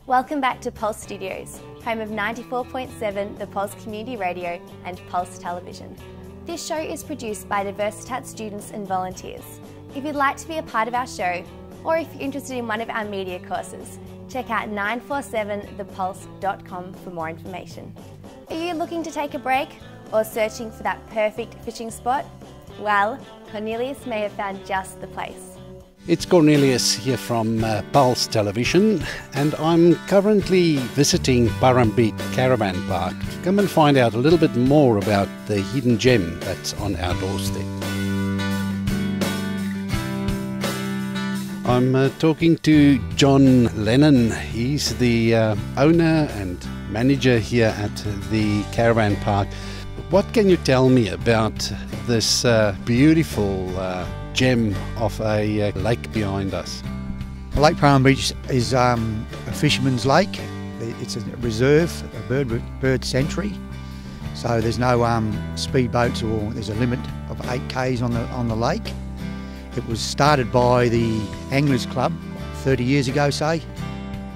Welcome back to Pulse Studios, home of 94.7 The Pulse Community Radio and Pulse Television. This show is produced by Diversitat students and volunteers. If you'd like to be a part of our show, or if you're interested in one of our media courses, check out 947thepulse.com for more information. Are you looking to take a break or searching for that perfect fishing spot? Well, Cornelius may have found just the place. It's Cornelius here from Pulse Television, and I'm currently visiting Purrumbete Caravan Park to come and find out a little bit more about the hidden gem that's on our doorstep. I'm talking to John Lennon. He's the owner and manager here at the Caravan Park. What can you tell me about this beautiful gem of a lake behind us? Lake Purrumbete is a fisherman's lake. It's a reserve, a bird sanctuary. So there's no speedboats, or there's a limit of 8 k's on the lake. It was started by the Anglers Club 30 years ago, say.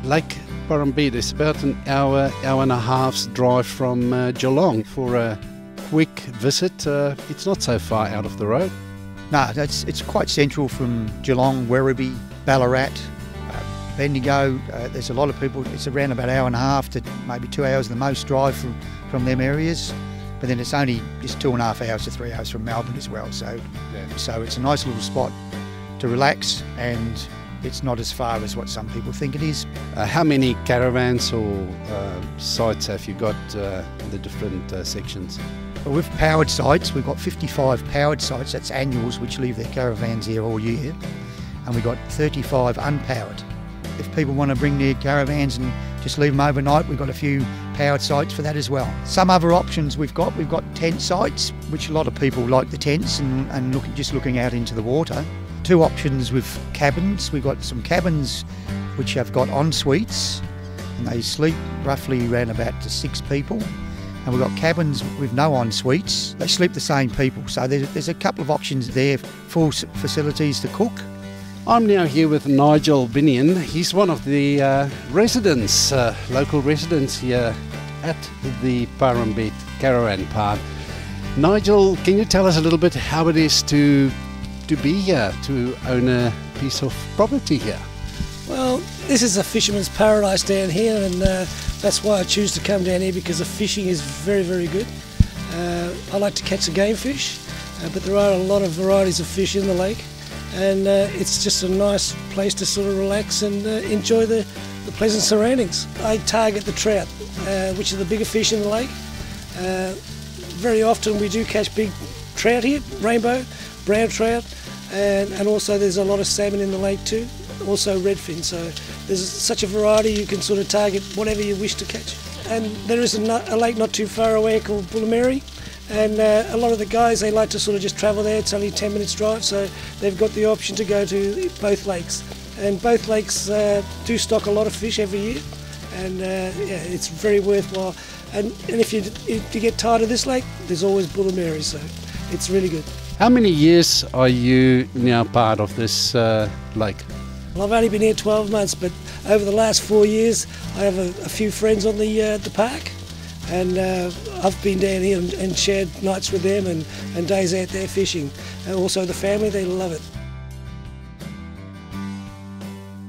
Lake Purrumbete is about an hour and a half's drive from Geelong. For a quick visit, it's not so far out of the road. No, it's quite central from Geelong, Werribee, Ballarat, Bendigo. There's a lot of people. It's around about an hour and a half to maybe 2 hours the most drive from them areas. But then it's only just 2.5 hours to 3 hours from Melbourne as well. So it's a nice little spot to relax, and it's not as far as what some people think it is. How many caravans or sites have you got in the different sections? Well, with powered sites, we've got 55 powered sites, that's annuals, which leave their caravans here all year. And we've got 35 unpowered. If people want to bring their caravans and just leave them overnight, we've got a few powered sites for that as well. Some other options we've got tent sites, which a lot of people like the tents and just looking out into the water. 2 options with cabins. We've got some cabins which have got en-suites, and they sleep roughly around about to 6 people. And we've got cabins with no en-suites. They sleep the same people. So there's a couple of options there, full facilities to cook. I'm now here with Nigel Binnion. He's one of the residents, local residents here at the Purrumbete Caravan Park. Nigel, can you tell us a little bit how it is to be here, to own a piece of property here? Well, this is a fisherman's paradise down here, and that's why I choose to come down here, because the fishing is very, very good. I like to catch the game fish, but there are a lot of varieties of fish in the lake, and it's just a nice place to sort of relax and enjoy the pleasant surroundings. I target the trout, which are the bigger fish in the lake. Very often we do catch big trout here, rainbow, brown trout, and also there's a lot of salmon in the lake too. Also redfin, so there's such a variety, you can sort of target whatever you wish to catch. And there is a lake not too far away called Purrumbete, and a lot of the guys, they like to sort of just travel there. It's only 10 minutes drive, so they've got the option to go to both lakes. And both lakes do stock a lot of fish every year, and yeah, it's very worthwhile. And if you get tired of this lake, there's always Purrumbete, so it's really good. How many years are you now part of this lake? Well, I've only been here 12 months, but over the last 4 years, I have a few friends on the park, and I've been down here and shared nights with them and days out there fishing. And also the family, they love it.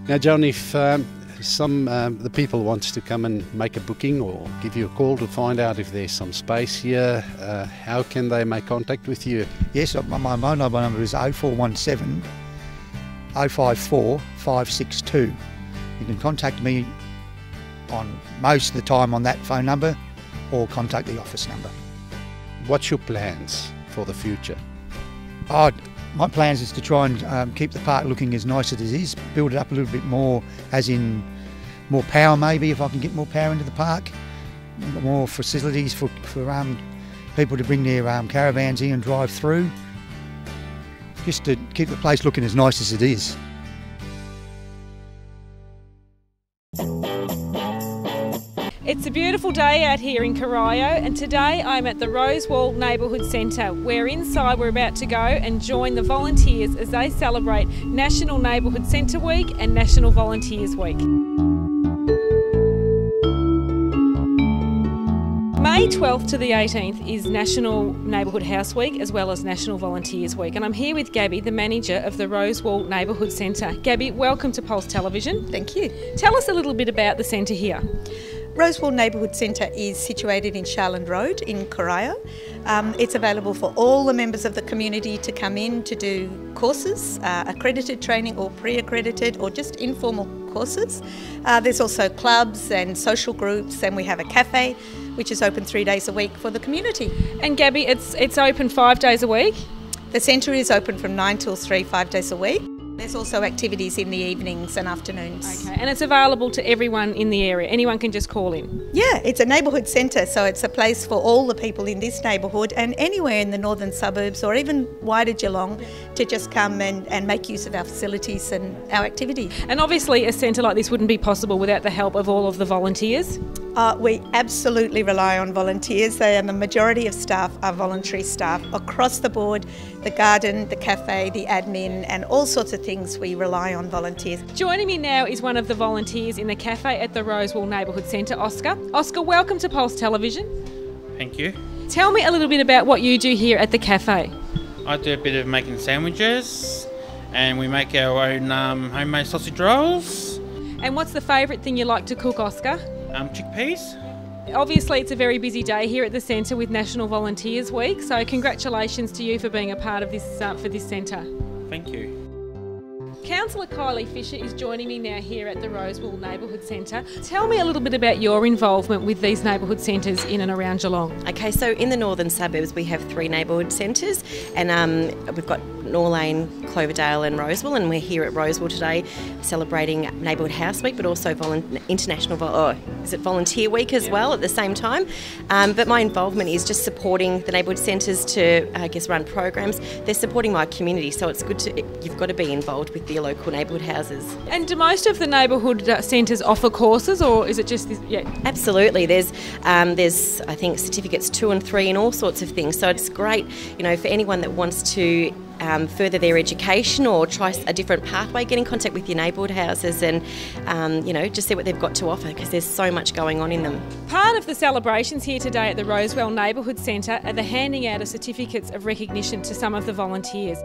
Now, John, if the people wants to come and make a booking or give you a call to find out if there's some space here, how can they make contact with you? Yes, my mobile number is 0417 054 562. You can contact me on most of the time on that phone number, or contact the office number. What's your plans for the future? My plans is to try and keep the park looking as nice as it is, build it up a little bit more, as in more power maybe, if I can get more power into the park, more facilities for people to bring their caravans in and drive through, just to keep the place looking as nice as it is. It's a a beautiful day out here in Corio, and today I'm at the Rosewall Neighbourhood Centre, where inside we're about to go and join the volunteers as they celebrate National Neighbourhood Centre Week and National Volunteers Week. May 12th to the 18th is National Neighbourhood House Week as well as National Volunteers Week, and I'm here with Gabby, the manager of the Rosewall Neighbourhood Centre. Gabby, welcome to Pulse Television. Thank you. Tell us a little bit about the centre here. Rosewall Neighbourhood Centre is situated in Charland Road in Corio. It's available for all the members of the community to come in to do courses, accredited training or pre-accredited or just informal courses. There's also clubs and social groups, and we have a cafe which is open 3 days a week for the community. And Gabby, it's open 5 days a week? The centre is open from 9 till 3, 5 days a week. There's also activities in the evenings and afternoons. Okay, and it's available to everyone in the area. Anyone can just call in? Yeah, it's a neighbourhood centre, so it's a place for all the people in this neighbourhood and anywhere in the northern suburbs or even wider Geelong to just come and make use of our facilities and our activity. And obviously a centre like this wouldn't be possible without the help of all of the volunteers. We absolutely rely on volunteers. They are the majority of staff are voluntary staff across the board. The garden, the cafe, the admin and all sorts of things, we rely on volunteers. Joining me now is one of the volunteers in the cafe at the Rosewall Neighbourhood Centre, Oscar. Oscar, welcome to Pulse Television. Thank you. Tell me a little bit about what you do here at the cafe. I do a bit of making sandwiches and we make our own homemade sausage rolls. And what's the favourite thing you like to cook, Oscar? Chickpeas. Obviously it's a very busy day here at the centre with National Volunteers Week, so congratulations to you for being a part of this for this centre. Thank you. Councillor Kylie Fisher is joining me now here at the Rosewall Neighbourhood Centre. Tell me a little bit about your involvement with these neighbourhood centres in and around Geelong. Okay, so in the northern suburbs we have 3 neighbourhood centres, and we've got Norlane, Cloverdale and Rosewall, and we're here at Rosewall today celebrating Neighbourhood House Week but also Volunteer Week as well at the same time. But my involvement is just supporting the neighbourhood centres to run programs. They're supporting my community, so it's good to, you've got to be involved with your local neighbourhood houses. And do most of the neighbourhood centres offer courses, or is it just this? Yeah, absolutely. There's I think certificates 2 and 3 and all sorts of things. So it's great, you know, for anyone that wants to further their education or try a different pathway, get in contact with your neighbourhood houses and you know, just see what they've got to offer, because there's so much going on in them. Part of the celebrations here today at the Rosewall Neighbourhood Centre are the handing out of certificates of recognition to some of the volunteers.